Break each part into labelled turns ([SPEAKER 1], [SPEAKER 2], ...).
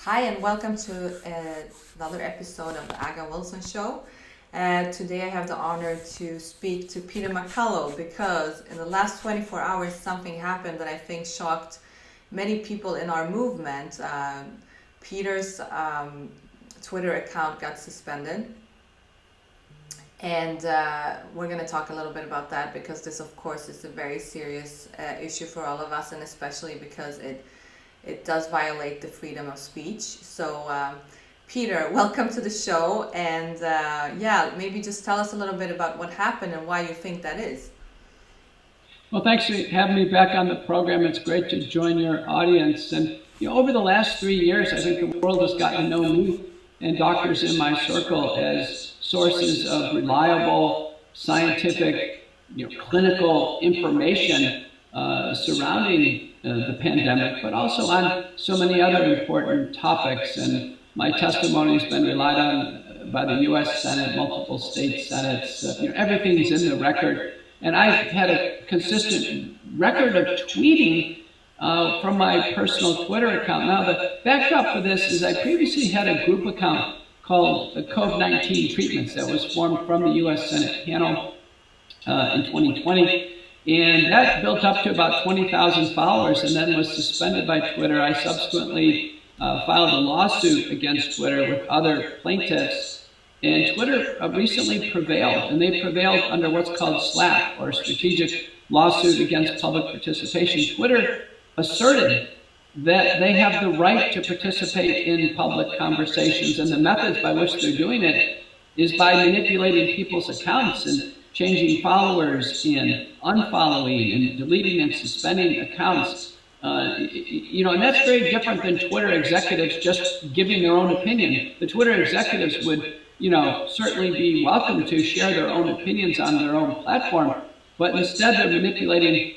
[SPEAKER 1] Hi, and welcome to another episode of the Aga Wilson Show. Today I have the honor to speak to Peter McCullough because in the last 24 hours something happened that I think shocked many people in our movement. Peter's Twitter account got suspended, and we're going to talk a little bit about that because this, of course, is a very serious issue for all of us, and especially because it does violate the freedom of speech. So, Peter, welcome to the show, and maybe just tell us a little bit about what happened and why you think that is.
[SPEAKER 2] Well, thanks for having me back on the program. It's great to join your audience. And over the last 3 years, I think the world has gotten to know me and doctors in my circle as sources of reliable, scientific, clinical information surrounding the pandemic, but also on so many other important topics. And my testimony has been relied on by the U.S. Senate, multiple state senates. Everything's in the record. And I've had a consistent record of tweeting from my personal Twitter account. Now, the backdrop for this is I previously had a group account called COVID-19 Treatments that was formed from the U.S. Senate panel in 2020. And that built up to about 20,000 followers and then was suspended by Twitter. I subsequently filed a lawsuit against Twitter with other plaintiffs. And Twitter recently prevailed, and they prevailed under what's called SLAPP, or Strategic Lawsuit Against Public Participation. Twitter asserted that they have the right to participate in public conversations, and the methods by which they're doing it is by manipulating people's accounts and changing followers and unfollowing and deleting and suspending accounts. And that's very different than Twitter executives just giving their own opinion. The Twitter executives would, certainly be welcome to share their own opinions on their own platform, but instead they're manipulating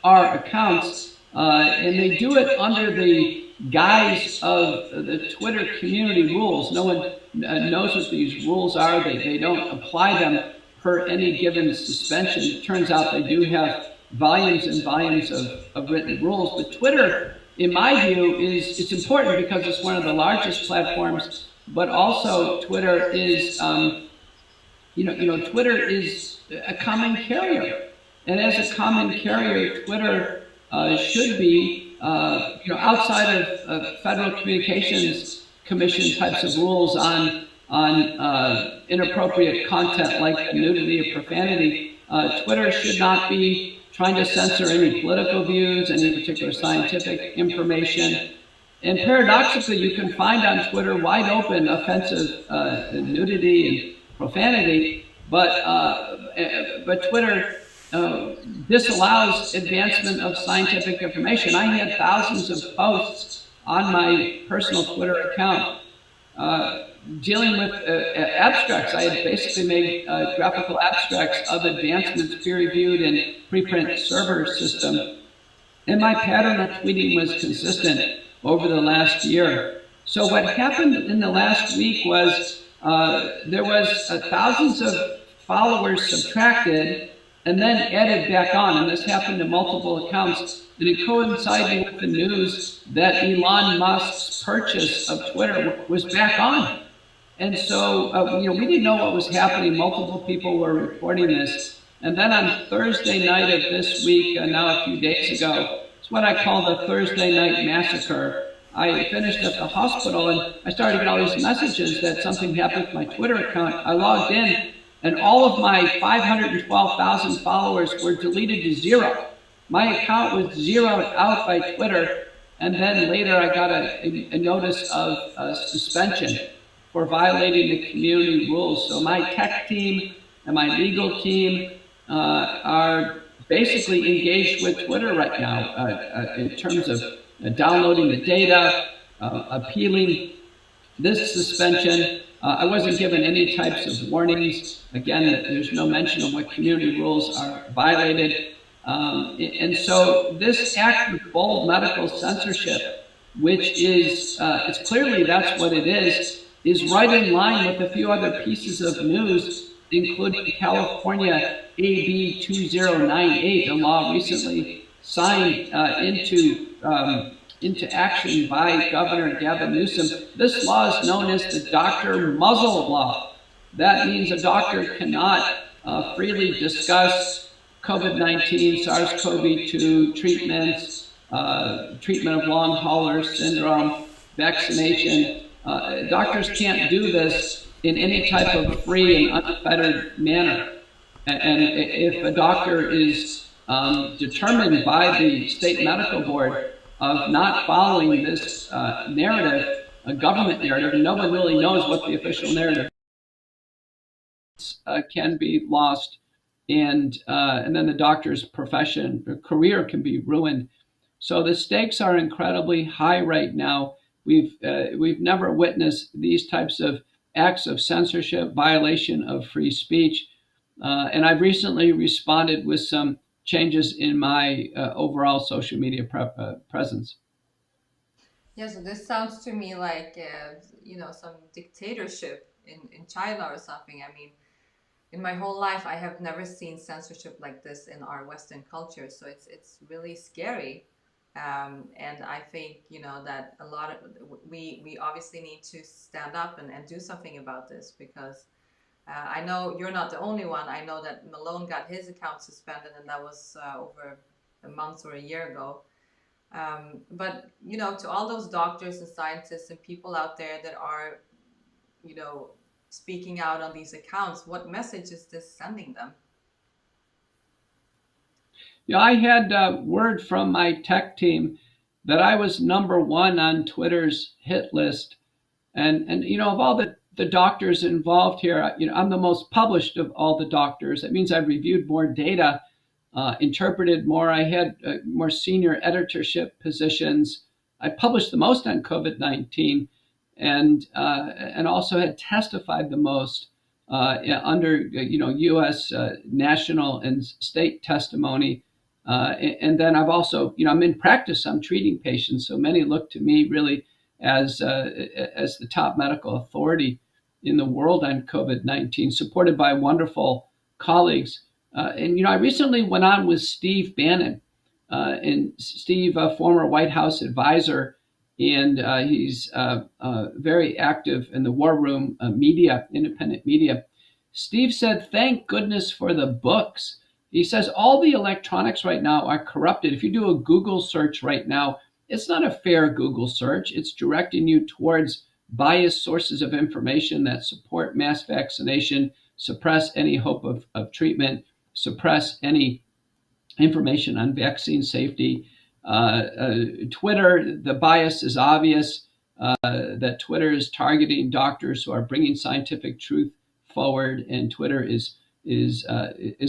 [SPEAKER 2] our accounts, and they do it under the guise of the Twitter community rules. No one knows what these rules are. They don't apply them per any given suspension. It turns out they do have volumes and volumes of written rules. But Twitter, in my view, it's important because it's one of the largest platforms, but also Twitter is, Twitter is a common carrier. And as a common carrier, Twitter should be, outside of Federal Communications Commission types of rules on inappropriate content like nudity or profanity. Twitter should not be trying to censor any political views, any particular scientific information. And paradoxically, you can find on Twitter wide open offensive nudity and profanity, but Twitter disallows advancement of scientific information. I had thousands of posts on my personal Twitter account dealing with abstracts. I had basically made graphical abstracts of advancements peer-reviewed in preprint server system. And my pattern of tweeting was consistent over the last year. So what happened in the last week was there was thousands of followers subtracted and then added back on. And this happened to multiple accounts. And it coincided with the news that Elon Musk's purchase of Twitter was back on. And so, we didn't know what was happening. Multiple people were reporting this. And then on Thursday night of this week, now a few days ago, it's what I call the Thursday night massacre. I finished at the hospital and I started to get all these messages that something happened with my Twitter account. I logged in and all of my 512,000 followers were deleted to zero. My account was zeroed out by Twitter, and then later I got a notice of suspension for violating the community rules. So my tech team and my legal team are basically engaged with Twitter right now in terms of downloading the data, appealing this suspension. I wasn't given any types of warnings. Again, there's no mention of what community rules are violated. And so this act of bold medical censorship, which is, it's clearly that's what it is right in line with a few other pieces of news, including California AB 2098, a law recently signed into into action by Governor Gavin Newsom. This law is known as the doctor muzzle law. That means a doctor cannot freely discuss COVID-19, SARS-CoV-2 treatments, treatment of long hauler syndrome, vaccination. Doctors can't do this in any type of free and unfettered manner. And if a doctor is determined by the state medical board of not following this narrative, a government narrative, and no one really knows what the official narrative is, can be lost, and then the doctor's profession or career can be ruined. So the stakes are incredibly high right now. We've never witnessed these types of acts of censorship, violation of free speech, and I've recently responded with some changes in my overall social media presence.
[SPEAKER 1] Yeah, so this sounds to me like some dictatorship in China or something. I mean, in my whole life, I have never seen censorship like this in our Western culture. So it's really scary. And I think that a lot of we obviously need to stand up and do something about this, because I know you're not the only one. I know that Malone got his account suspended, and that was over a month or a year ago. But to all those doctors and scientists and people out there that are, speaking out on these accounts, what message is this sending them?
[SPEAKER 2] Yeah, I had word from my tech team that I was #1 on Twitter's hit list, and of all the doctors involved here, I'm the most published of all the doctors. That means I've reviewed more data, interpreted more. I had more senior editorship positions. I published the most on COVID-19, and also had testified the most under U.S. National and state testimony. And then I've also, I'm in practice. I'm treating patients, so many look to me really as the top medical authority in the world on COVID-19, supported by wonderful colleagues. And I recently went on with Steve Bannon, and Steve, a former White House advisor, and he's very active in the war room media, independent media. Steve said, "Thank goodness for the books." He says all the electronics right now are corrupted. If you do a Google search right now, it's not a fair Google search. It's directing you towards biased sources of information that support mass vaccination, suppress any hope of treatment, suppress any information on vaccine safety. Twitter, the bias is obvious, that Twitter is targeting doctors who are bringing scientific truth forward, and Twitter is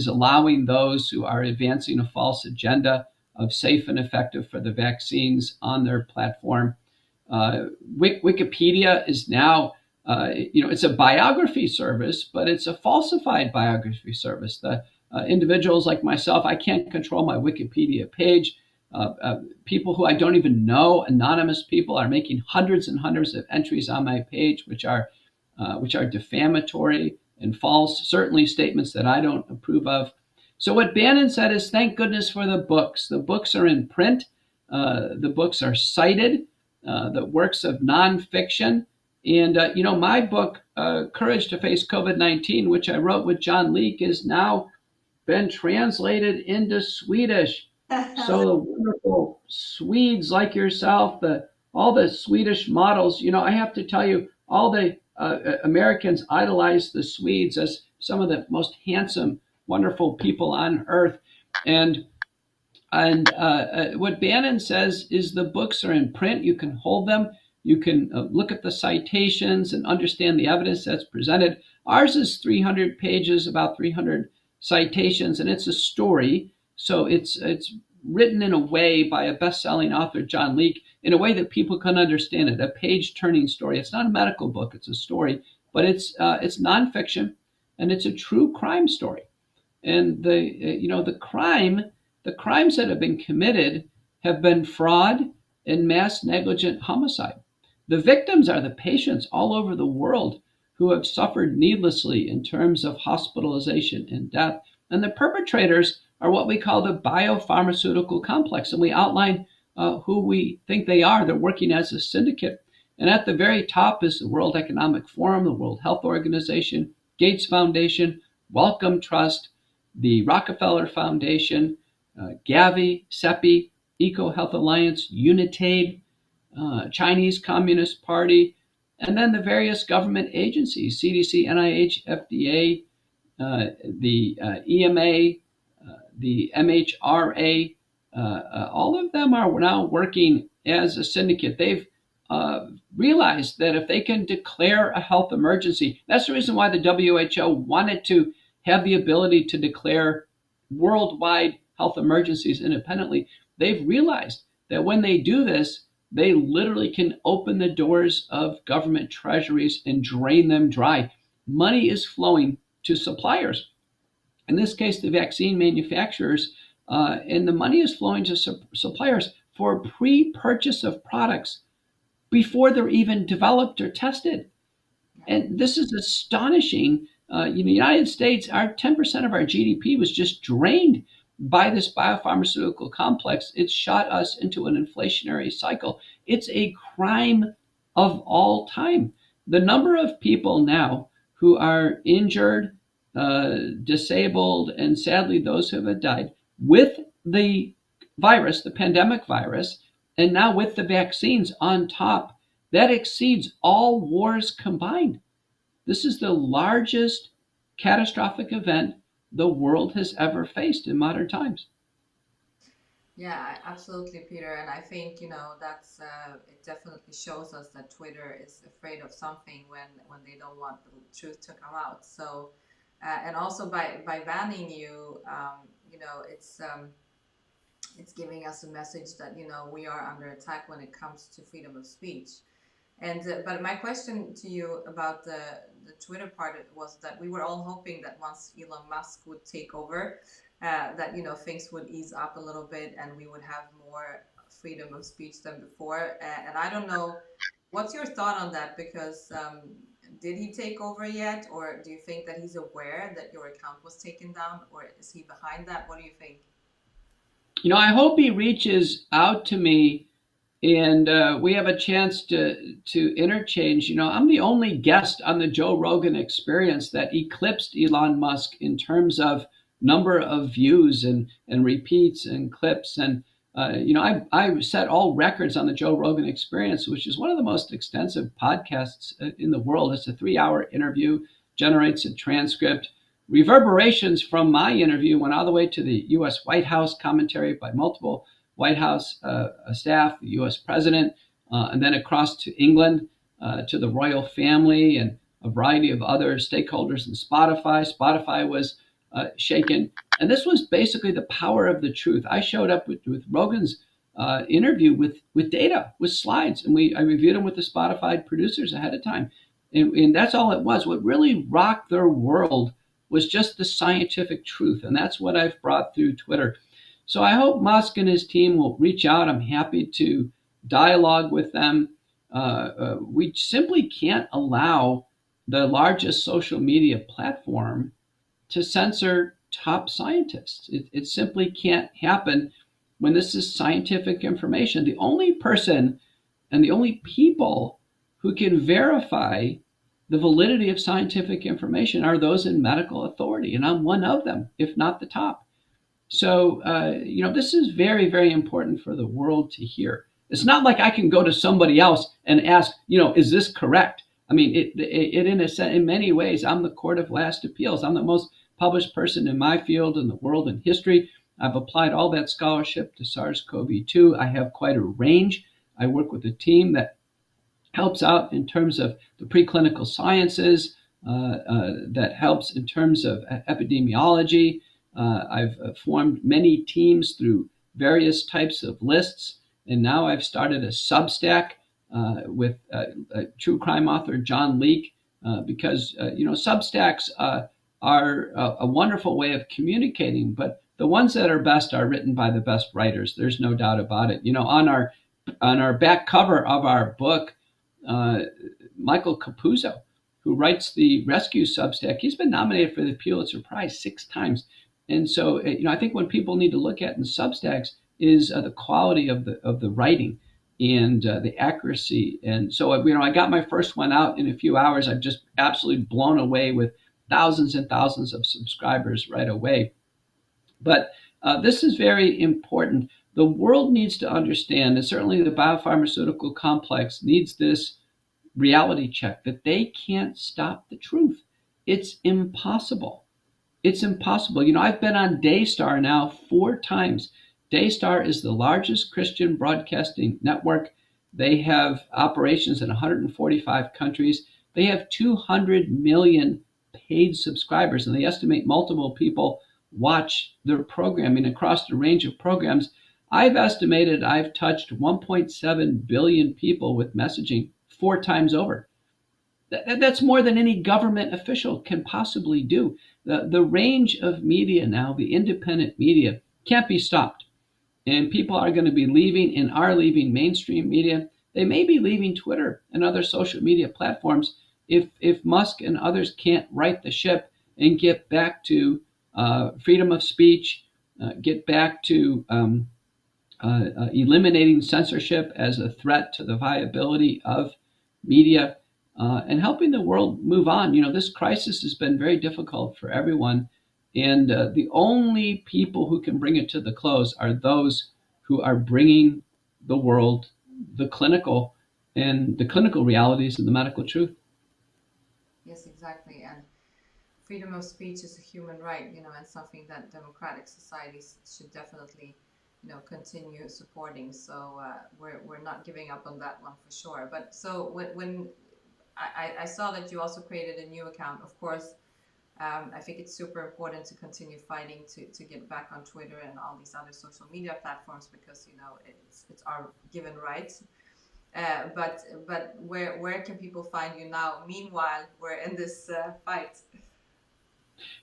[SPEAKER 2] allowing those who are advancing a false agenda of safe and effective for the vaccines on their platform. Wikipedia is now, it's a biography service, but it's a falsified biography service. The individuals like myself, I can't control my Wikipedia page. People who I don't even know, anonymous people, are making hundreds and hundreds of entries on my page, which are defamatory and false, certainly statements that I don't approve of. So what Bannon said is, thank goodness for the books. The books are in print. The books are cited, the works of nonfiction. And, my book, Courage to Face COVID-19, which I wrote with John Leake, is now been translated into Swedish. So the wonderful Swedes like yourself, all the Swedish models, I have to tell you, all the Americans idolize the Swedes as some of the most handsome, wonderful people on earth. And what Bannon says is the books are in print. You can hold them. You can look at the citations and understand the evidence that's presented. Ours is 300 pages, about 300 citations, and it's a story. So it's written in a way by a best-selling author, John Leake, in a way that people can understand it, a page-turning story. It's not a medical book, it's a story, but it's nonfiction, and it's a true crime story. And the crimes that have been committed have been fraud and mass negligent homicide. The victims are the patients all over the world who have suffered needlessly in terms of hospitalization and death. And the perpetrators are what we call the biopharmaceutical complex. And we outline who we think they are. They're working as a syndicate. And at the very top is the World Economic Forum, the World Health Organization, Gates Foundation, Wellcome Trust, the Rockefeller Foundation, Gavi, CEPI, Eco Health Alliance, UNITAID, Chinese Communist Party, and then the various government agencies, CDC, NIH, FDA, the EMA, the MHRA, all of them are now working as a syndicate. They've realized that if they can declare a health emergency, that's the reason why the WHO wanted to have the ability to declare worldwide health emergencies independently. They've realized that when they do this, they literally can open the doors of government treasuries and drain them dry. Money is flowing to suppliers. In this case, the vaccine manufacturers, and the money is flowing to suppliers for pre-purchase of products before they're even developed or tested. And this is astonishing. In the United States, our 10% of our GDP was just drained by this biopharmaceutical complex. It's shot us into an inflationary cycle. It's a crime of all time. The number of people now who are injured, disabled, and sadly those who have died with the virus, the pandemic virus, and now with the vaccines on top, that exceeds all wars combined. This is the largest catastrophic event the world has ever faced in modern times.
[SPEAKER 1] Yeah, absolutely, Peter. And I think, that's it definitely shows us that Twitter is afraid of something when they don't want the truth to come out. So, and also by banning you, it's giving us a message that, we are under attack when it comes to freedom of speech. And but my question to you about the Twitter part was that we were all hoping that once Elon Musk would take over, that things would ease up a little bit and we would have more freedom of speech than before. And I don't know, what's your thought on that? Because did he take over yet, or do you think that he's aware that your account was taken down, or is he behind that? What do you think?
[SPEAKER 2] I hope he reaches out to me and we have a chance to interchange. I'm the only guest on the Joe Rogan Experience that eclipsed Elon Musk in terms of number of views and repeats and clips. And I set all records on the Joe Rogan Experience, which is one of the most extensive podcasts in the world. It's a 3-hour interview, generates a transcript. Reverberations from my interview went all the way to the U.S. White House, commentary by multiple White House staff, the U.S. president, and then across to England, to the royal family and a variety of other stakeholders in Spotify. Spotify was shaken. And this was basically the power of the truth. I showed up with Rogan's interview with data, with slides, and I reviewed them with the Spotify producers ahead of time. And that's all it was. What really rocked their world was just the scientific truth. And that's what I've brought through Twitter. So I hope Musk and his team will reach out. I'm happy to dialogue with them. We simply can't allow the largest social media platform to censor top scientists. It simply can't happen when this is scientific information. The only person and the only people who can verify the validity of scientific information are those in medical authority, and I'm one of them, if not the top. So, this is very, very important for the world to hear. It's not like I can go to somebody else and ask, is this correct? I mean, in many ways, I'm the court of last appeals. I'm the most published person in my field in the world in history. I've applied all that scholarship to SARS-CoV-2. I have quite a range. I work with a team that helps out in terms of the preclinical sciences, that helps in terms of epidemiology. I've formed many teams through various types of lists, and now I've started a Substack with true crime author John Leake, because Substacks are a wonderful way of communicating, but the ones that are best are written by the best writers. There's no doubt about it. On our back cover of our book, Michael Capuzzo, who writes the Rescue Substack, he's been nominated for the Pulitzer Prize 6 times. And so, I think what people need to look at in Substacks is the quality of the writing and the accuracy. And so, I got my first one out in a few hours. I'm just absolutely blown away with thousands and thousands of subscribers right away. But this is very important. The world needs to understand, and certainly the biopharmaceutical complex needs this reality check, that they can't stop the truth. It's impossible. It's impossible. I've been on Daystar now 4 times. Daystar is the largest Christian broadcasting network. They have operations in 145 countries. They have 200 million paid subscribers, and they estimate multiple people watch their programming across the range of programs. I've estimated I've touched 1.7 billion people with messaging 4 times over. That's more than any government official can possibly do. The range of media now, the independent media, can't be stopped. And people are going to be leaving and are leaving mainstream media. They may be leaving Twitter and other social media platforms if Musk and others can't right the ship and get back to freedom of speech, get back to eliminating censorship as a threat to the viability of media, and helping the world move on. This crisis has been very difficult for everyone, and the only people who can bring it to the close are those who are bringing the world the clinical realities and the medical truth.
[SPEAKER 1] Yes, exactly. And freedom of speech is a human right, and something that democratic societies should definitely, continue supporting. So we're not giving up on that one for sure. But so when I saw that you also created a new account, of course, I think it's super important to continue fighting to get back on Twitter and all these other social media platforms, because it's our given right. But where can people find you now? Meanwhile, we're in this fight.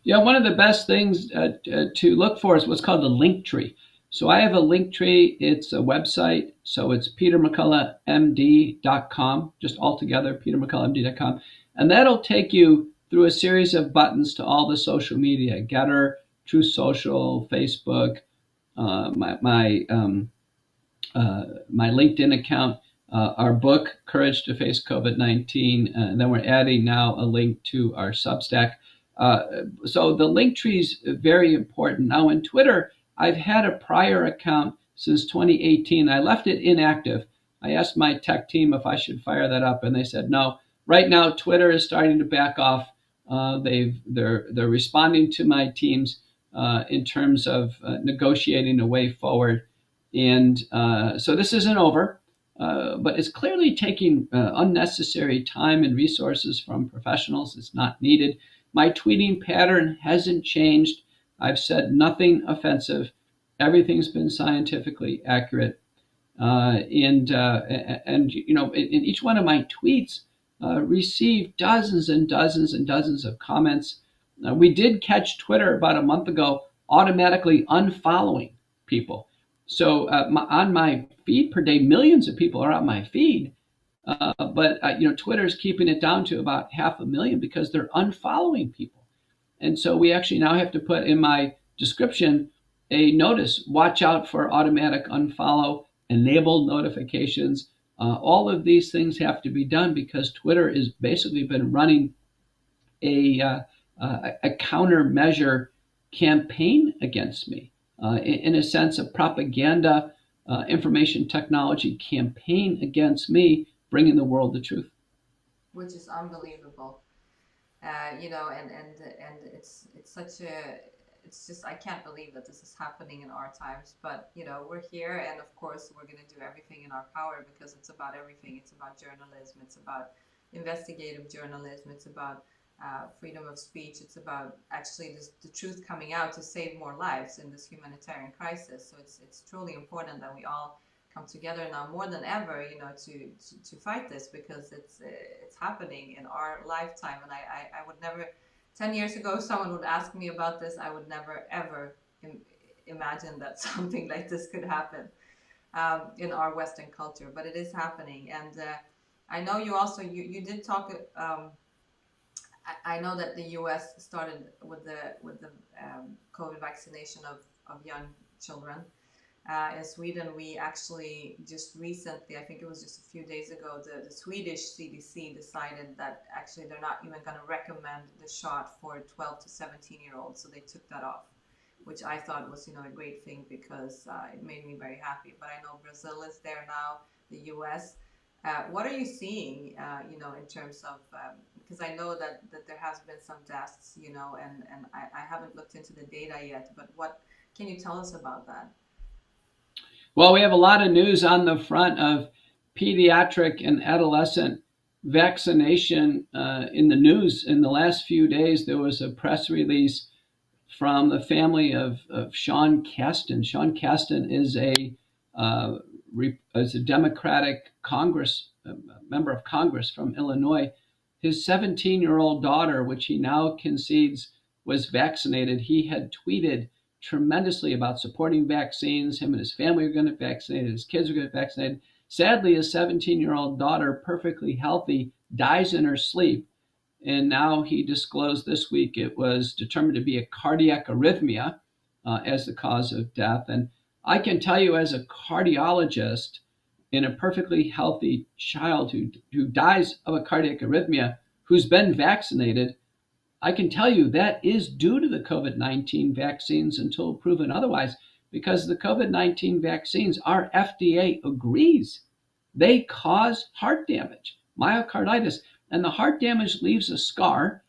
[SPEAKER 2] Yeah, one of the best things to look for is what's called the link tree. So I have a link tree. It's a website. So it's petermcculloughmd.com, just all together, petermcculloughmd.com. And that'll take you through a series of buttons to all the social media: Getter, Truth Social, Facebook, my LinkedIn account, our book, Courage to Face COVID-19. And then we're adding now a link to our Substack. So the link tree is very important. Now in Twitter, I've had a prior account since 2018. I left it inactive. I asked my tech team if I should fire that up, and they said no. Right now, Twitter is starting to back off. They're responding to my teams in terms of negotiating a way forward. And so this isn't over, but it's clearly taking unnecessary time and resources from professionals. It's not needed. My tweeting pattern hasn't changed. I've said nothing offensive. Everything's been scientifically accurate. And in each one of my tweets received dozens and dozens and dozens of comments. We did catch Twitter about a month ago automatically unfollowing people. So on my feed per day, millions of people are on my feed. But Twitter's keeping it down to about 500,000 because they're unfollowing people. And so we actually now have to put in my description a notice: watch out for automatic unfollow, enable notifications. All of these things have to be done because Twitter has basically been running a countermeasure campaign against me, in a sense, a propaganda information technology campaign against me, bringing the world the truth.
[SPEAKER 1] Which is unbelievable. And it's such it's just, I can't believe that this is happening in our times, but we're here, and of course we're going to do everything in our power, because it's about everything. It's about journalism, it's about investigative journalism, it's about freedom of speech, it's about actually the truth coming out to save more lives in this humanitarian crisis. So it's truly important that we all come together now more than ever, to fight this, because it's happening in our lifetime. And I would never, 10 years ago, someone would ask me about this, I would never ever imagine that something like this could happen in our Western culture, but it is happening. And I know you also, you did talk, I know that the US started with the COVID vaccination of young children. In Sweden, we actually just recently, I think it was just a few days ago, the Swedish CDC decided that actually they're not even going to recommend the shot for 12 to 17-year-olds. So they took that off, which I thought was, a great thing because it made me very happy. But I know Brazil is there now, the US. What are you seeing, in terms of, because I know that there has been some deaths, and I haven't looked into the data yet, but what can you tell us about that?
[SPEAKER 2] Well, we have a lot of news on the front of pediatric and adolescent vaccination in the news. In the last few days, there was a press release from the family of Sean Casten. Sean Casten is a Democratic Congress member of Congress from Illinois. His 17-year-old daughter, which he now concedes was vaccinated, he had tweeted tremendously about supporting vaccines. Him and his family are going to get vaccinated. His kids are going to get vaccinated. Sadly, his 17-year-old daughter, perfectly healthy, dies in her sleep. And now he disclosed this week it was determined to be a cardiac arrhythmia as the cause of death. And I can tell you, as a cardiologist, in a perfectly healthy child who dies of a cardiac arrhythmia, who's been vaccinated, I can tell you that is due to the COVID-19 vaccines until proven otherwise, because the COVID-19 vaccines, our FDA agrees, they cause heart damage, myocarditis, and the heart damage leaves a scar,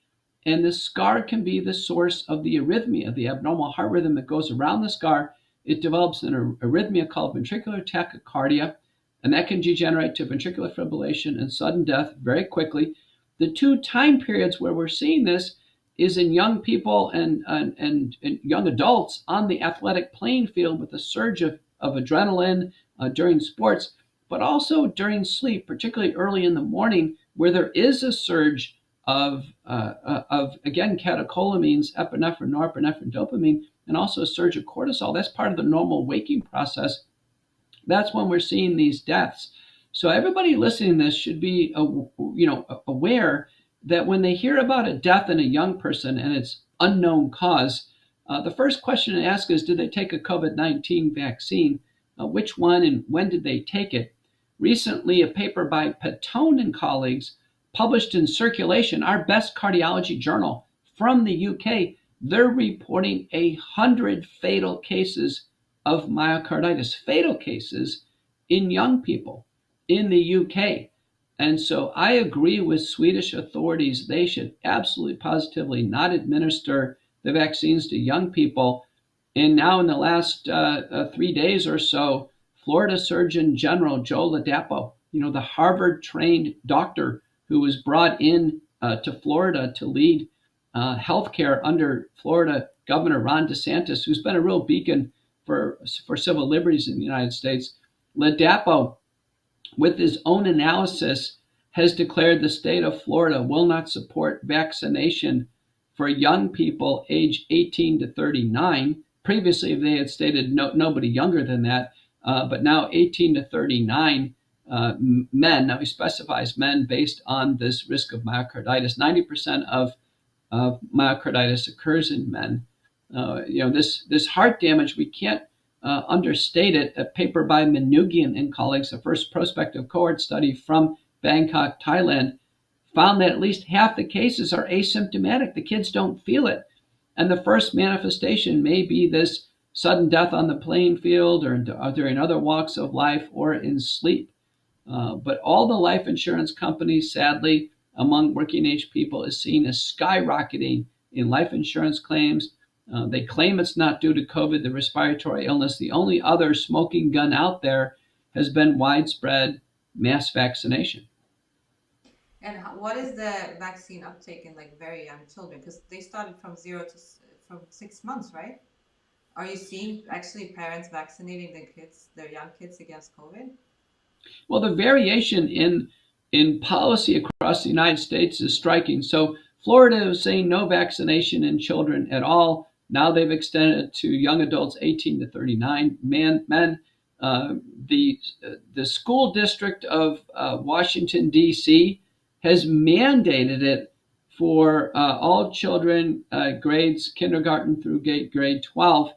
[SPEAKER 2] and the scar can be the source of the arrhythmia, the abnormal heart rhythm that goes around the scar. It develops an arrhythmia called ventricular tachycardia, and that can degenerate to ventricular fibrillation and sudden death very quickly. The two time periods where we're seeing this is in young people and young adults on the athletic playing field with a surge of adrenaline during sports, but also during sleep, particularly early in the morning, where there is a surge of again, catecholamines, epinephrine, norepinephrine, dopamine, and also a surge of cortisol. That's part of the normal waking process. That's when we're seeing these deaths. So everybody listening to this should be, aware that when they hear about a death in a young person and it's unknown cause, the first question to ask is, did they take a COVID-19 vaccine? Which one and when did they take it? Recently, a paper by Patone and colleagues published in Circulation, our best cardiology journal from the UK, they're reporting 100 fatal cases of myocarditis, fatal cases in young people in the UK. And so I agree with Swedish authorities. They should absolutely positively not administer the vaccines to young people. And now in the last 3 days or so, Florida Surgeon General Joe Ladapo, the Harvard-trained doctor who was brought in to Florida to lead healthcare under Florida Governor Ron DeSantis, who's been a real beacon for civil liberties in the United States. Ladapo, with his own analysis, has declared the state of Florida will not support vaccination for young people age 18 to 39. Previously, they had stated nobody younger than that, but now 18 to 39 men. Now he specifies men based on this risk of myocarditis. 90% of myocarditis occurs in men. This heart damage, we can't understate it. A paper by Manoogian and colleagues, the first prospective cohort study from Bangkok, Thailand, found that at least half the cases are asymptomatic. The kids don't feel it. And the first manifestation may be this sudden death on the playing field or during other walks of life or in sleep. But all the life insurance companies, sadly, among working age people is seen as skyrocketing in life insurance claims. They claim it's not due to COVID, the respiratory illness. The only other smoking gun out there has been widespread mass vaccination.
[SPEAKER 1] And what is the vaccine uptake in very young children? Because they started from 6 months, right? Are you seeing actually parents vaccinating their young kids against COVID?
[SPEAKER 2] Well, the variation in policy across the United States is striking. So Florida was saying no vaccination in children at all. Now they've extended it to young adults 18 to 39 men. The school district of Washington, D.C. has mandated it for all children grades kindergarten through grade 12.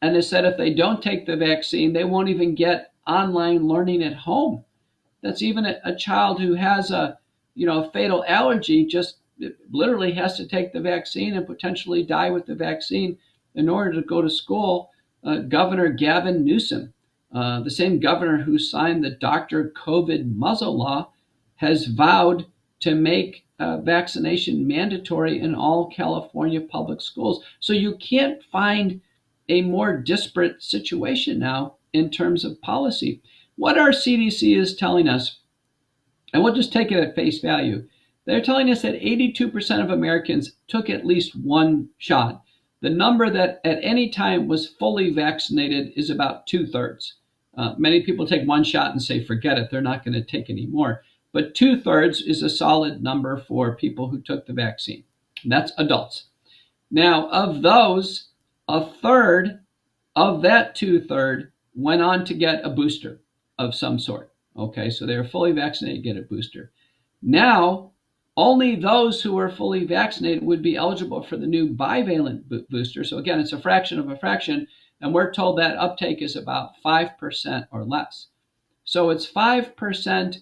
[SPEAKER 2] and has said if they don't take the vaccine, they won't even get online learning at home. That's even a child who has a fatal allergy just literally has to take the vaccine and potentially die with the vaccine in order to go to school. Governor Gavin Newsom, the same governor who signed the Dr. COVID muzzle law, has vowed to make vaccination mandatory in all California public schools. So you can't find a more disparate situation now in terms of policy. What our CDC is telling us, and we'll just take it at face value, they're telling us that 82% of Americans took at least one shot. The number that at any time was fully vaccinated is about 2/3. Many people take one shot and say, forget it, they're not going to take any more. But 2/3 is a solid number for people who took the vaccine. That's adults. Now, of those, a third of that 2/3 went on to get a booster of some sort. Okay, so they were fully vaccinated, get a booster. Now, only those who are fully vaccinated would be eligible for the new bivalent booster. So again, it's a fraction of a fraction, and we're told that uptake is about 5% or less. So it's 5%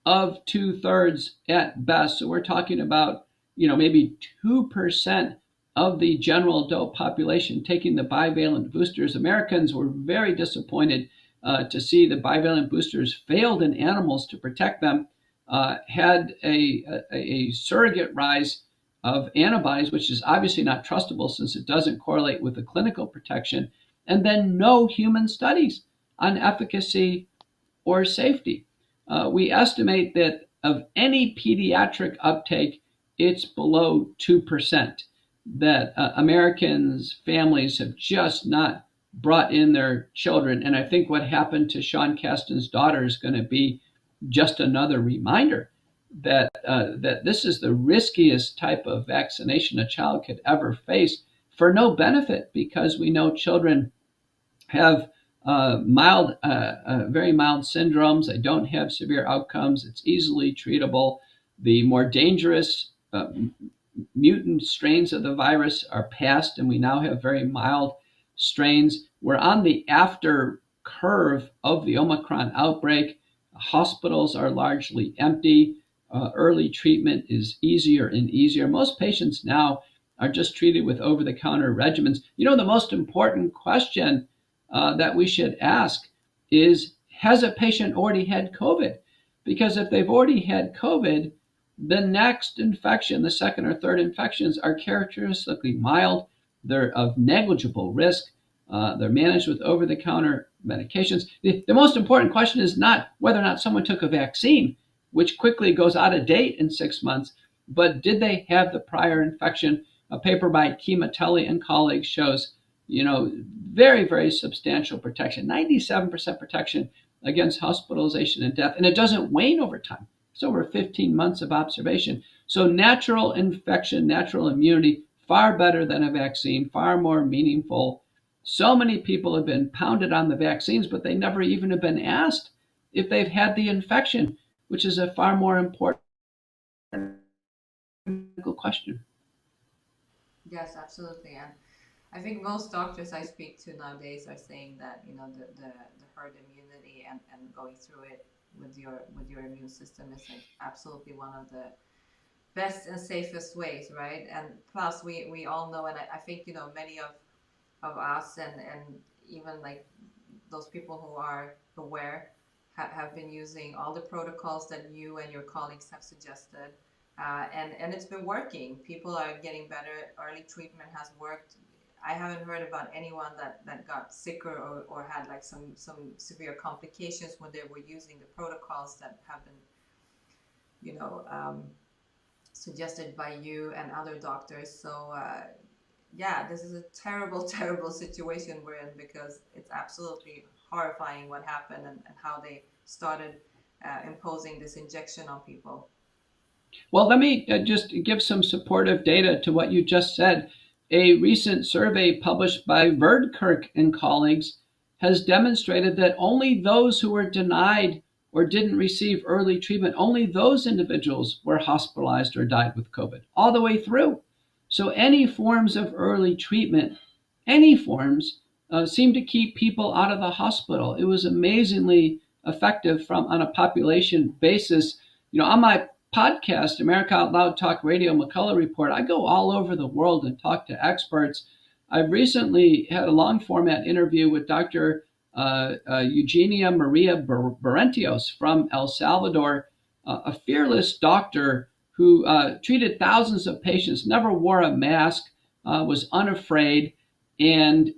[SPEAKER 2] of 2/3 at best. So we're talking about, maybe 2% of the general adult population taking the bivalent boosters. Americans were very disappointed to see the bivalent boosters failed in animals to protect them, had a surrogate rise of antibodies, which is obviously not trustable since it doesn't correlate with the clinical protection, and then no human studies on efficacy or safety. We estimate that of any pediatric uptake, it's below 2%, that Americans, families have just not brought in their children. And I think what happened to Sean Casten's daughter is going to be just another reminder that this is the riskiest type of vaccination a child could ever face for no benefit, because we know children have very mild syndromes. They don't have severe outcomes. It's easily treatable. The more dangerous mutant strains of the virus are past, and we now have very mild strains. We're on the after curve of the Omicron outbreak. Hospitals are largely empty. Early treatment is easier and easier. Most patients now are just treated with over-the-counter regimens. The most important question that we should ask is, has a patient already had COVID? Because if they've already had COVID, the next infection, the second or third infections, are characteristically mild. They're of negligible risk. They're managed with over-the-counter medications. The most important question is not whether or not someone took a vaccine, which quickly goes out of date in 6 months, but did they have the prior infection? A paper by Kimatelli and colleagues shows, very, very substantial protection, 97% protection against hospitalization and death, and it doesn't wane over time. It's over 15 months of observation. So natural infection, natural immunity, far better than a vaccine, far more meaningful. So many people have been pounded on the vaccines, but they never even have been asked if they've had the infection, which is a far more important question.
[SPEAKER 1] Yes, absolutely. And I think most doctors I speak to nowadays are saying that the herd immunity and going through it with your immune system is like absolutely one of the best and safest ways, right? And plus we all know, and I think many of us and even like those people who are aware have been using all the protocols that you and your colleagues have suggested, and it's been working. People are getting better. Early treatment has worked. I haven't heard about anyone that got sicker or had like some severe complications when they were using the protocols that have been, suggested by you and other doctors. So this is a terrible, terrible situation we're in, because it's absolutely horrifying what happened and how they started imposing this injection on people.
[SPEAKER 2] Well, let me just give some supportive data to what you just said. A recent survey published by Verdkirk and colleagues has demonstrated that only those who were denied or didn't receive early treatment, only those individuals were hospitalized or died with COVID all the way through. So any forms of early treatment, any forms, seemed to keep people out of the hospital. It was amazingly effective on a population basis. On my podcast, America Out Loud Talk Radio McCullough Report, I go all over the world and talk to experts. I've recently had a long format interview with Dr. Eugenia Maria Barrentios from El Salvador, a fearless doctor who treated thousands of patients, never wore a mask, was unafraid, and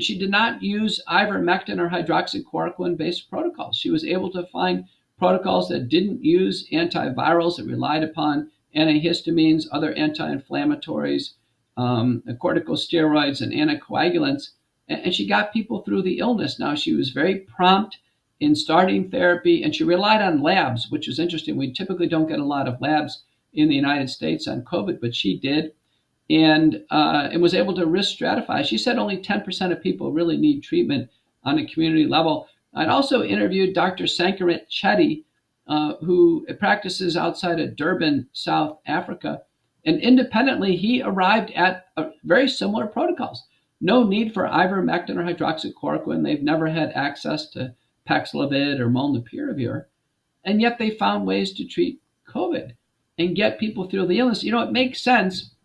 [SPEAKER 2] she did not use ivermectin or hydroxychloroquine-based protocols. She was able to find protocols that didn't use antivirals, that relied upon antihistamines, other anti-inflammatories, corticosteroids, and anticoagulants. And she got people through the illness. Now, she was very prompt in starting therapy, and she relied on labs, which is interesting. We typically don't get a lot of labs in the United States on COVID, but she did, and was able to risk stratify. She said only 10% of people really need treatment on a community level. I'd also interviewed Dr. Sankarit Chetty, who practices outside of Durban, South Africa. And independently, he arrived at very similar protocols. No need for ivermectin or hydroxychloroquine. They've never had access to Paxlovid or molnupiravir. And yet they found ways to treat COVID and get people through the illness. It makes sense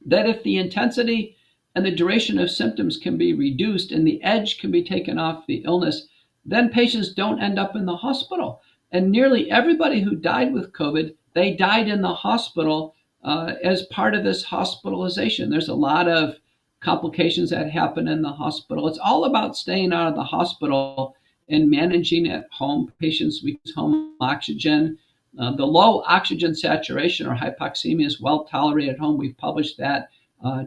[SPEAKER 2] that if the intensity and the duration of symptoms can be reduced and the edge can be taken off the illness, then patients don't end up in the hospital. And nearly everybody who died with COVID, they died in the hospital as part of this hospitalization. There's a lot of complications that happen in the hospital. It's all about staying out of the hospital and managing at home. Patients use home oxygen. The low oxygen saturation or hypoxemia is well tolerated at home. We've published that.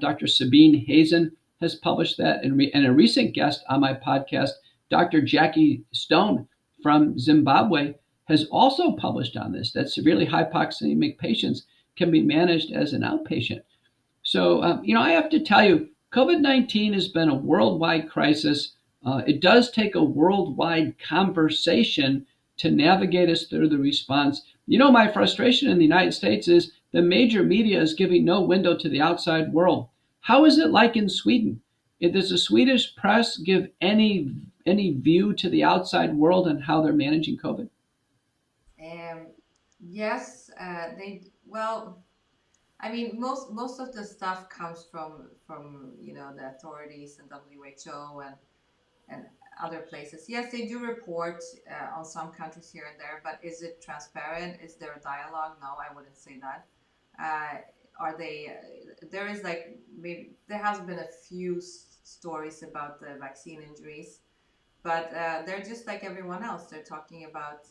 [SPEAKER 2] Dr. Sabine Hazen has published that. And a recent guest on my podcast, Dr. Jackie Stone from Zimbabwe, has also published on this, that severely hypoxemic patients can be managed as an outpatient. So, I have to tell you, COVID-19 has been a worldwide crisis. It does take a worldwide conversation to navigate us through the response. My frustration in the United States is the major media is giving no window to the outside world. How is it like in Sweden? Does the Swedish press give any view to the outside world and how they're managing COVID?
[SPEAKER 1] Yes, well, I mean, most of the stuff comes from the authorities and WHO and other places. Yes, they do report on some countries here and there, but is it transparent? Is there a dialogue? No, I wouldn't say that. Are they? There is maybe there has been a few stories about the vaccine injuries, but they're just like everyone else. They're talking about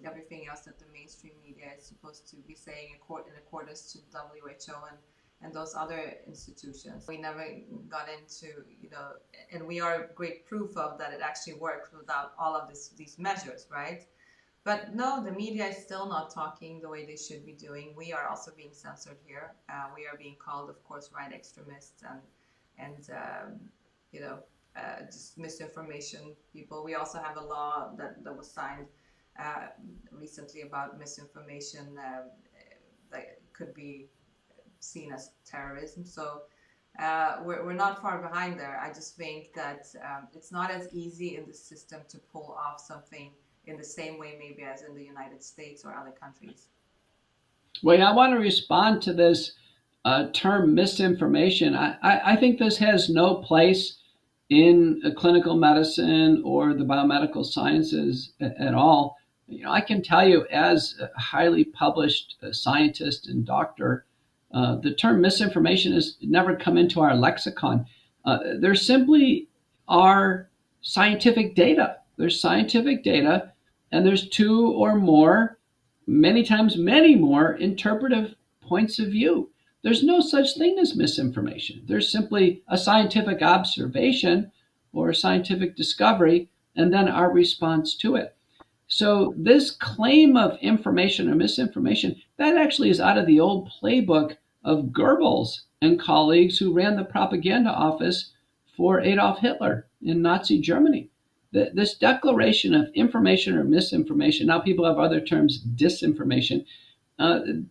[SPEAKER 1] everything else that the mainstream media is supposed to be saying in accordance to WHO and those other institutions. We never got into, and we are great proof of that it actually works without all of these measures, right? But no, the media is still not talking the way they should be doing. We are also being censored here. We are being called, of course, right extremists and just misinformation people. We also have a law that was signed recently about misinformation that could be seen as terrorism. So we're not far behind there. I just think that it's not as easy in the system to pull off something in the same way maybe as in the United States or other countries.
[SPEAKER 2] Well, I want to respond to this term misinformation. I think this has no place in clinical medicine or the biomedical sciences at all. I can tell you, as a highly published scientist and doctor, the term misinformation has never come into our lexicon. There simply are scientific data. There's scientific data, and there's two or more, many times many more, interpretive points of view. There's no such thing as misinformation. There's simply a scientific observation or a scientific discovery, and then our response to it. So this claim of information or misinformation, that actually is out of the old playbook of Goebbels and colleagues who ran the propaganda office for Adolf Hitler in Nazi Germany. This declaration of information or misinformation, now people have other terms, disinformation,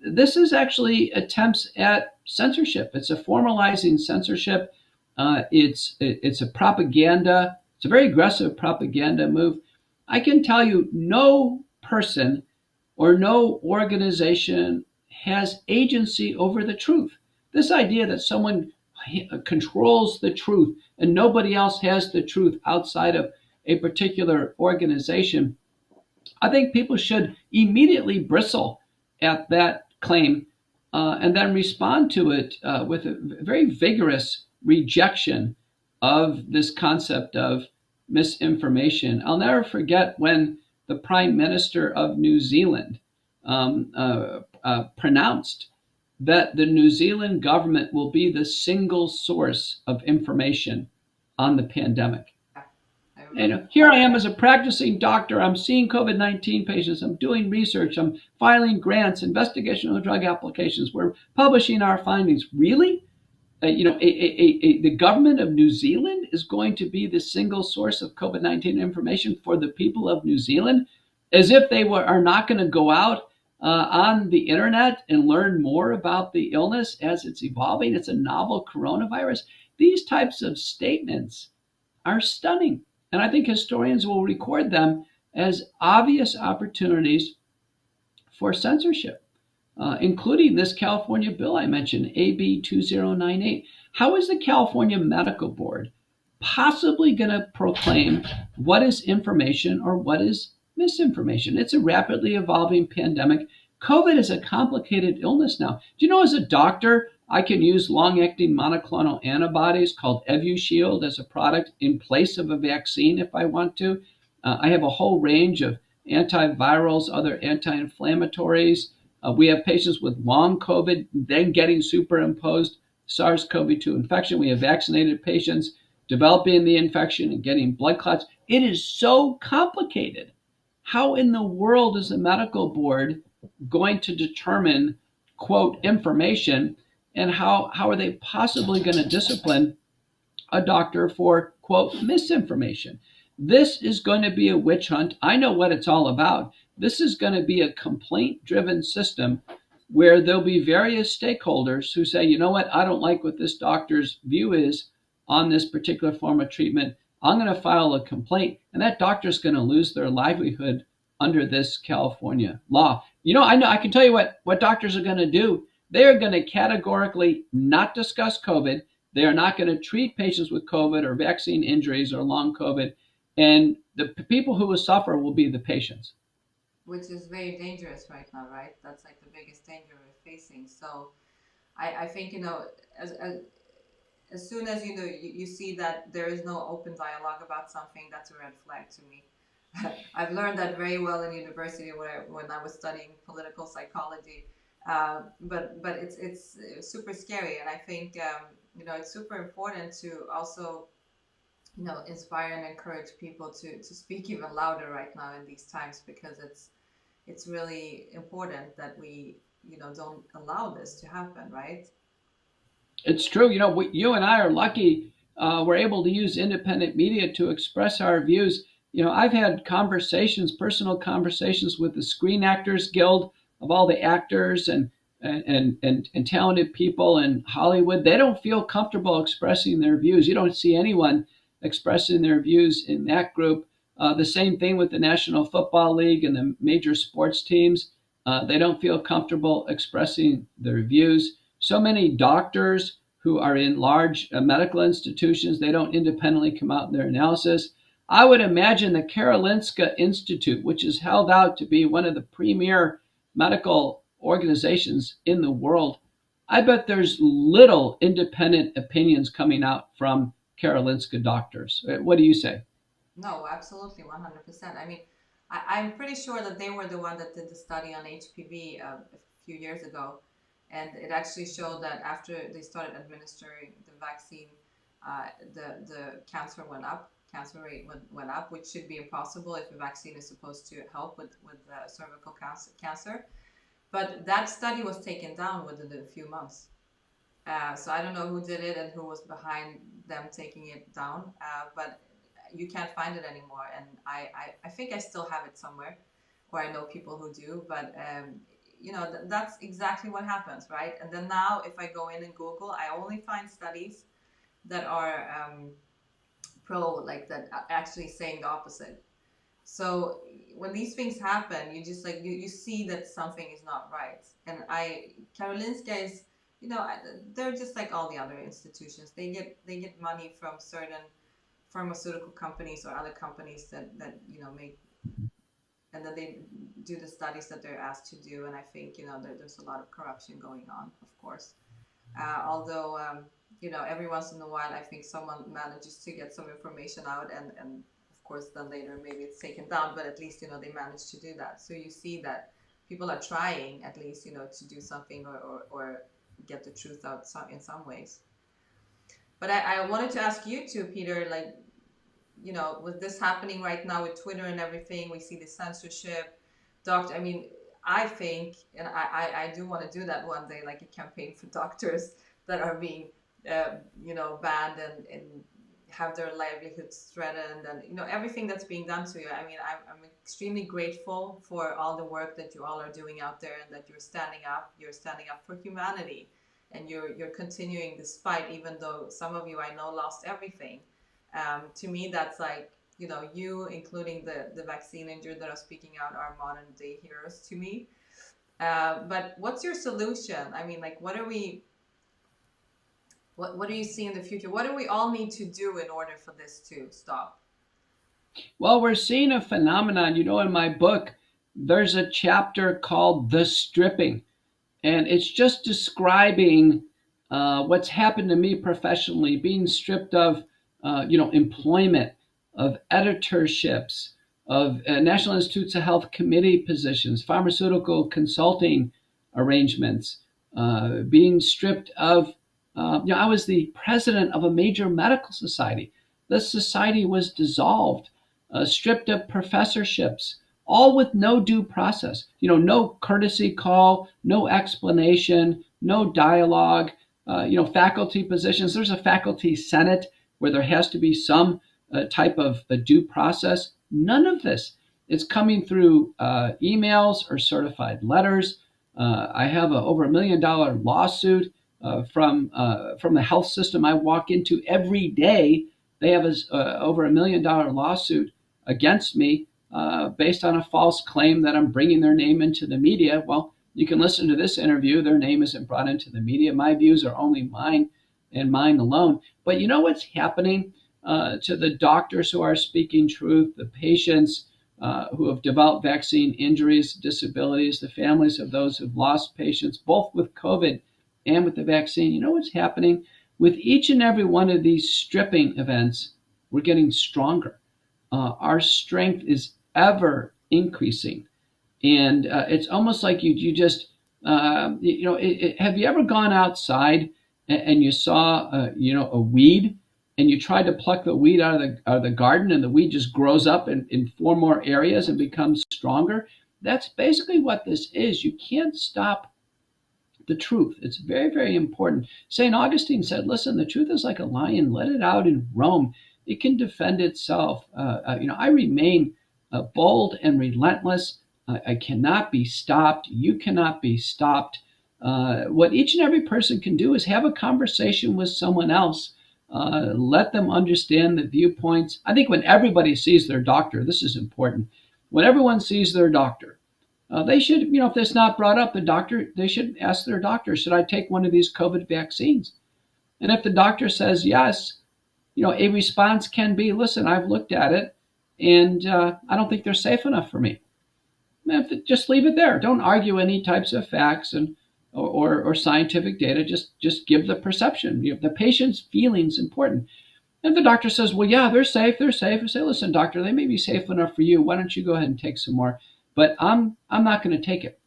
[SPEAKER 2] this is actually attempts at censorship. It's a formalizing censorship. It's a propaganda. It's a very aggressive propaganda move. I can tell you, no person or no organization has agency over the truth. This idea that someone controls the truth and nobody else has the truth outside of a particular organization, I think people should immediately bristle at that claim and then respond to it with a very vigorous rejection of this concept of misinformation. I'll never forget when the Prime Minister of New Zealand pronounced that the New Zealand government will be the single source of information on the pandemic. And here I am as a practicing doctor. I'm seeing COVID-19 patients. I'm doing research. I'm filing grants, investigational drug applications. We're publishing our findings. Really? The government of New Zealand is going to be the single source of COVID-19 information for the people of New Zealand, as if they are not going to go out on the internet and learn more about the illness as it's evolving. It's a novel coronavirus. These types of statements are stunning. And I think historians will record them as obvious opportunities for censorship, including this California bill I mentioned, AB 2098. How is the California Medical Board possibly going to proclaim what is information or what is misinformation? It's a rapidly evolving pandemic. COVID is a complicated illness now. Do you know, as a doctor, I can use long-acting monoclonal antibodies called Evusheld as a product in place of a vaccine if I want to. I have a whole range of antivirals, other anti-inflammatories. We have patients with long COVID, then getting superimposed SARS-CoV-2 infection. We have vaccinated patients developing the infection and getting blood clots. It is so complicated. How in the world is the medical board going to determine, quote, information? And how are they possibly going to discipline a doctor for, quote, misinformation? This is going to be a witch hunt. I know what it's all about. This is going to be a complaint-driven system where there'll be various stakeholders who say, you know what, I don't like what this doctor's view is on this particular form of treatment. I'm going to file a complaint, and that doctor's going to lose their livelihood under this California law. I can tell you what doctors are going to do. They are going to categorically not discuss COVID. They are not going to treat patients with COVID or vaccine injuries or long COVID. And the people who will suffer will be the patients.
[SPEAKER 1] Which is very dangerous right now, right? That's like the biggest danger we're facing. So I think, as soon as you see that there is no open dialogue about something, that's a red flag to me. I've learned that very well in university when I was studying political psychology. But it's super scary, and I think it's super important to also inspire and encourage people to speak even louder right now in these times, because it's really important that we don't allow this to happen, right?
[SPEAKER 2] It's true. You and I are lucky. We're able to use independent media to express our views. I've had personal conversations with the Screen Actors Guild of all the actors and talented people in Hollywood. They don't feel comfortable expressing their views. You don't see anyone expressing their views in that group. The same thing with the National Football League and the major sports teams. They don't feel comfortable expressing their views. So many doctors who are in large medical institutions, they don't independently come out in their analysis. I would imagine the Karolinska Institute, which is held out to be one of the premier medical organizations in the world, I bet there's little independent opinions coming out from Karolinska doctors. What do you say?
[SPEAKER 1] No, absolutely, 100%. I mean, I'm pretty sure that they were the one that did the study on HPV a few years ago, and it actually showed that after they started administering the vaccine, the cancer rate went up, which should be impossible if a vaccine is supposed to help with cervical cancer. But that study was taken down within a few months. So I don't know who did it and who was behind them taking it down, but you can't find it anymore. And I think I still have it somewhere, or I know people who do, but that's exactly what happens, right? And then now if I go in and Google, I only find studies that are pro, like that are actually saying the opposite. So when these things happen, you just like you see that something is not right. And Karolinska is, they're just like all the other institutions. They get money from certain pharmaceutical companies or other companies that make, and then they do the studies that they're asked to do. And I think there's a lot of corruption going on, of course. Although every once in a while, I think someone manages to get some information out, and of course, then later maybe it's taken down. But at least they managed to do that. So you see that people are trying at least to do something, or get the truth out in some ways. But I wanted to ask you too, Peter, like, with this happening right now with Twitter and everything, we see the censorship. Doctor, I mean, I think, and I do want to do that one day, like a campaign for doctors that are being, banned and have their livelihoods threatened, and everything that's being done to you. I mean, I'm extremely grateful for all the work that you all are doing out there, and that you're standing up. You're standing up for humanity, and you're continuing this fight, even though some of you I know lost everything. To me, that's like, you, including the vaccine injured that are speaking out, are modern day heroes to me. But what's your solution? I mean, like, what do you see in the future? What do we all need to do in order for this to stop?
[SPEAKER 2] Well, we're seeing a phenomenon. In my book, there's a chapter called The Stripping, and it's just describing what's happened to me professionally, being stripped of, employment, of editorships, of National Institutes of Health committee positions, pharmaceutical consulting arrangements, being stripped of, I was the president of a major medical society. The society was dissolved, stripped of professorships, all with no due process. No courtesy call, no explanation, no dialogue. Faculty positions. There's a faculty senate where there has to be some type of a due process. None of this. It's coming through emails or certified letters. I have over $1 million lawsuit from the health system I walk into every day. They have over $1 million lawsuit against me based on a false claim that I'm bringing their name into the media. Well, you can listen to this interview. Their name isn't brought into the media. My views are only mine and mine alone. But you know what's happening to the doctors who are speaking truth, the patients who have developed vaccine injuries, disabilities, the families of those who've lost patients, both with COVID and with the vaccine. You know what's happening? With each and every one of these stripping events, we're getting stronger. Our strength is ever increasing. And it's almost like you just, have you ever gone outside and you saw, a weed, and you tried to pluck the weed out of the garden, and the weed just grows up in 4 more areas and becomes stronger? That's basically what this is. You can't stop the truth. It's very, very important. St. Augustine said, listen, the truth is like a lion. Let it out and roam. It can defend itself. I remain bold and relentless. I cannot be stopped. You cannot be stopped. What each and every person can do is have a conversation with someone else. Let them understand the viewpoints. I think when everybody sees their doctor, this is important. When everyone sees their doctor, they should, if it's not brought up, they should ask their doctor, should I take one of these COVID vaccines? And if the doctor says yes, a response can be, listen, I've looked at it, and I don't think they're safe enough for me. Just leave it there. Don't argue any types of facts or scientific data. Just give the perception. The patient's feeling's important. And if the doctor says, well, yeah, they're safe. I say, listen, doctor, they may be safe enough for you. Why don't you go ahead and take some more? But I'm not going to take it.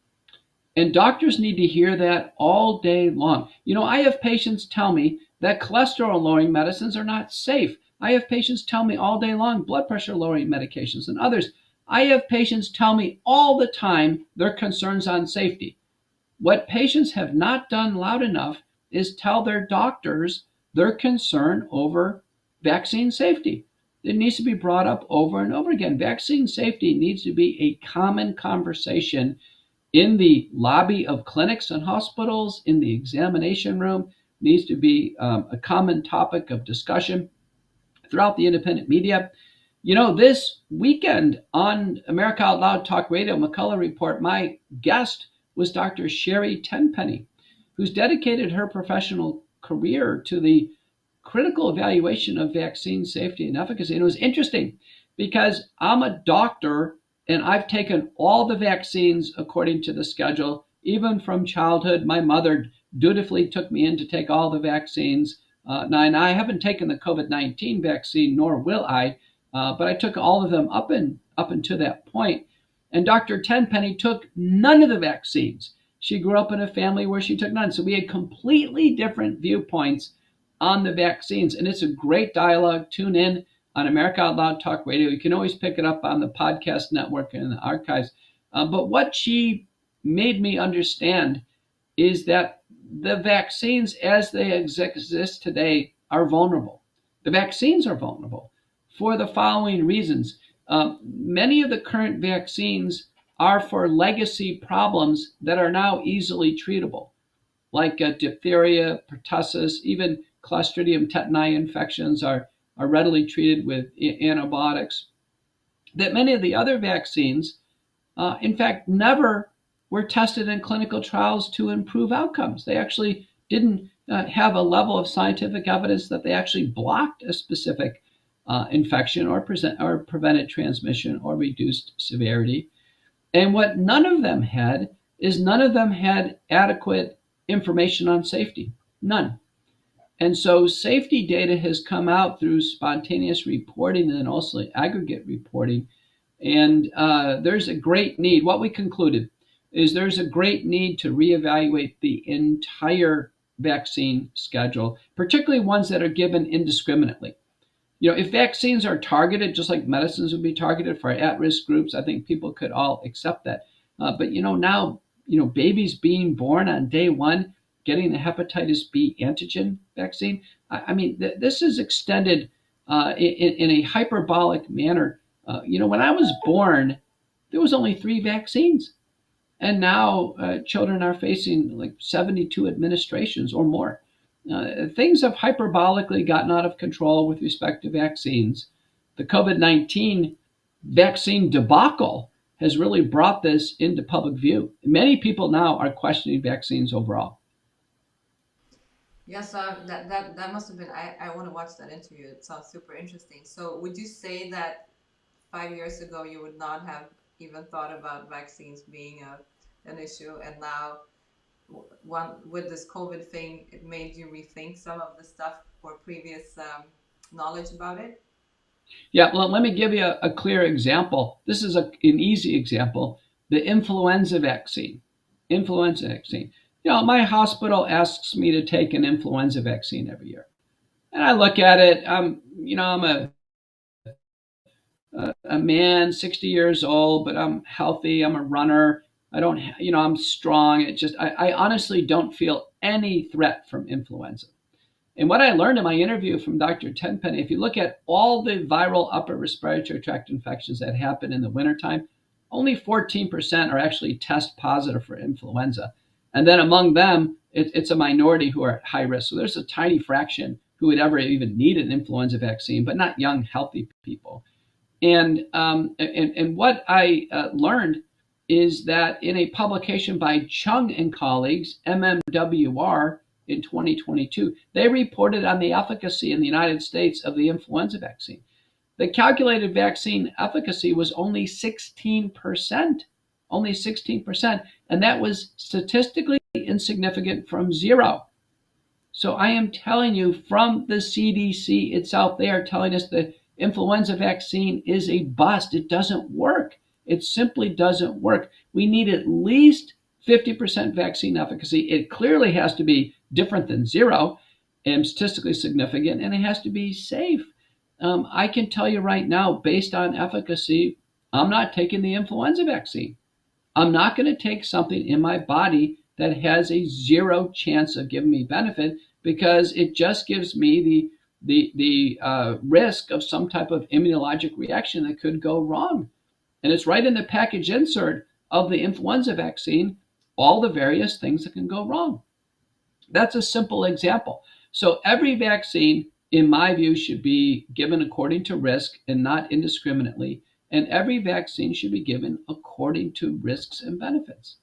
[SPEAKER 2] And doctors need to hear that all day long. I have patients tell me that cholesterol-lowering medicines are not safe. I have patients tell me all day long blood pressure-lowering medications and others. I have patients tell me all the time their concerns on safety. What patients have not done loud enough is tell their doctors their concern over vaccine safety. It needs to be brought up over and over again. Vaccine safety needs to be a common conversation in the lobby of clinics and hospitals, in the examination room, needs to be a common topic of discussion throughout the independent media. This weekend on America Out Loud Talk Radio, McCullough Report, my guest was Dr. Sherry Tenpenny, who's dedicated her professional career to the critical evaluation of vaccine safety and efficacy. And it was interesting because I'm a doctor and I've taken all the vaccines according to the schedule, even from childhood. My mother dutifully took me in to take all the vaccines. Now, and I haven't taken the COVID-19 vaccine, nor will I, but I took all of them up until that point. And Dr. Tenpenny took none of the vaccines. She grew up in a family where she took none. So we had completely different viewpoints on the vaccines. And it's a great dialogue. Tune in on America Out Loud Talk Radio. You can always pick it up on the podcast network and the archives. But what she made me understand is that the vaccines as they exist today are vulnerable. The vaccines are vulnerable for the following reasons. Many of the current vaccines are for legacy problems that are now easily treatable, like diphtheria, pertussis, even Clostridium tetani infections are readily treated with antibiotics. That many of the other vaccines, in fact, never were tested in clinical trials to improve outcomes. They actually didn't have a level of scientific evidence that they actually blocked a specific infection or prevented transmission or reduced severity. And what none of them had is none of them had adequate information on safety. None. And so safety data has come out through spontaneous reporting and then also aggregate reporting. And there's a great need. What we concluded is there's a great need to reevaluate the entire vaccine schedule, particularly ones that are given indiscriminately. If vaccines are targeted, just like medicines would be targeted for at-risk groups, I think people could all accept that. But now, babies being born on day one, getting the hepatitis B antigen vaccine, this is extended in a hyperbolic manner. When I was born, there was only 3 vaccines. And now children are facing like 72 administrations or more. Things have hyperbolically gotten out of control with respect to vaccines. The COVID-19 vaccine debacle has really brought this into public view. Many people now are questioning vaccines overall.
[SPEAKER 1] Yes, that must have been. I want to watch that interview. It sounds super interesting. So, would you say that 5 years ago you would not have even thought about vaccines being an issue, and now with this COVID thing, it made you rethink some of the stuff or previous knowledge about it?
[SPEAKER 2] Yeah, well, let me give you a clear example. This is an easy example. The influenza vaccine. My hospital asks me to take an influenza vaccine every year. And I look at it, I'm a man, 60 years old, but I'm healthy. I'm a runner. I'm strong. I honestly don't feel any threat from influenza. And what I learned in my interview from Dr. Tenpenny, if you look at all the viral upper respiratory tract infections that happen in the wintertime, only 14% are actually test positive for influenza. And then among them, it's a minority who are at high risk. So there's a tiny fraction who would ever even need an influenza vaccine, but not young, healthy people. And what I learned is that in a publication by Chung and colleagues, MMWR, in 2022, they reported on the efficacy in the United States of the influenza vaccine. The calculated vaccine efficacy was only 16%, and that was statistically insignificant from 0. So I am telling you, from the CDC itself, they are telling us the influenza vaccine is a bust. It doesn't work. It simply doesn't work. We need at least 50% vaccine efficacy. It clearly has to be different than 0 and statistically significant, and it has to be safe. I can tell you right now, based on efficacy, I'm not taking the influenza vaccine. I'm not going to take something in my body that has a 0 chance of giving me benefit, because it just gives me the risk of some type of immunologic reaction that could go wrong. And it's right in the package insert of the influenza vaccine, all the various things that can go wrong. That's a simple example. So every vaccine, in my view, should be given according to risk and not indiscriminately. And every vaccine should be given according to risks and benefits.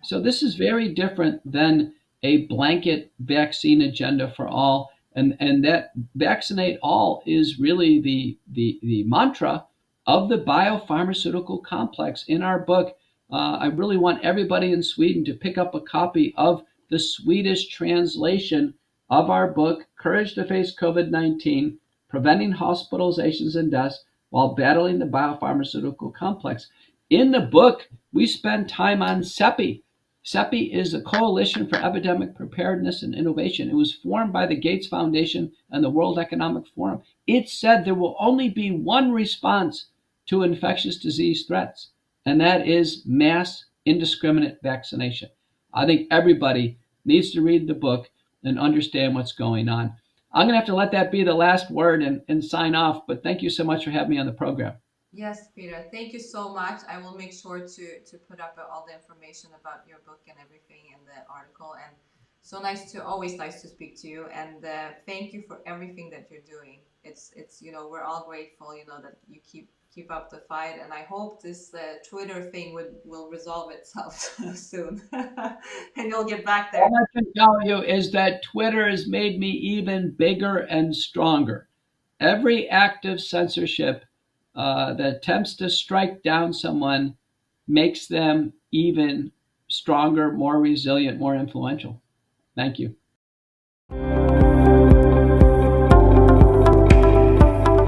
[SPEAKER 2] So this is very different than a blanket vaccine agenda for all. And that vaccinate all is really the mantra of the biopharmaceutical complex in our book. I really want everybody in Sweden to pick up a copy of the Swedish translation of our book, Courage to Face COVID-19, Preventing Hospitalizations and Deaths While Battling the Biopharmaceutical Complex. In the book, we spend time on CEPI. CEPI is a Coalition for Epidemic Preparedness and Innovation. It was formed by the Gates Foundation and the World Economic Forum. It said there will only be one response to infectious disease threats, and that is mass indiscriminate vaccination. I think everybody needs to read the book and understand what's going on. I'm going to have to let that be the last word and sign off, but thank you so much for having me on the program.
[SPEAKER 1] Yes, Peter, thank you so much. I will make sure to put up all the information about your book and everything in the article. And so always nice to speak to you. And thank you for everything that you're doing. It's we're all grateful, that you keep up the fight. And I hope this Twitter thing will resolve itself soon, and you'll get back there.
[SPEAKER 2] All I can tell you is that Twitter has made me even bigger and stronger. Every act of censorship that attempts to strike down someone makes them even stronger, more resilient, more influential. Thank you.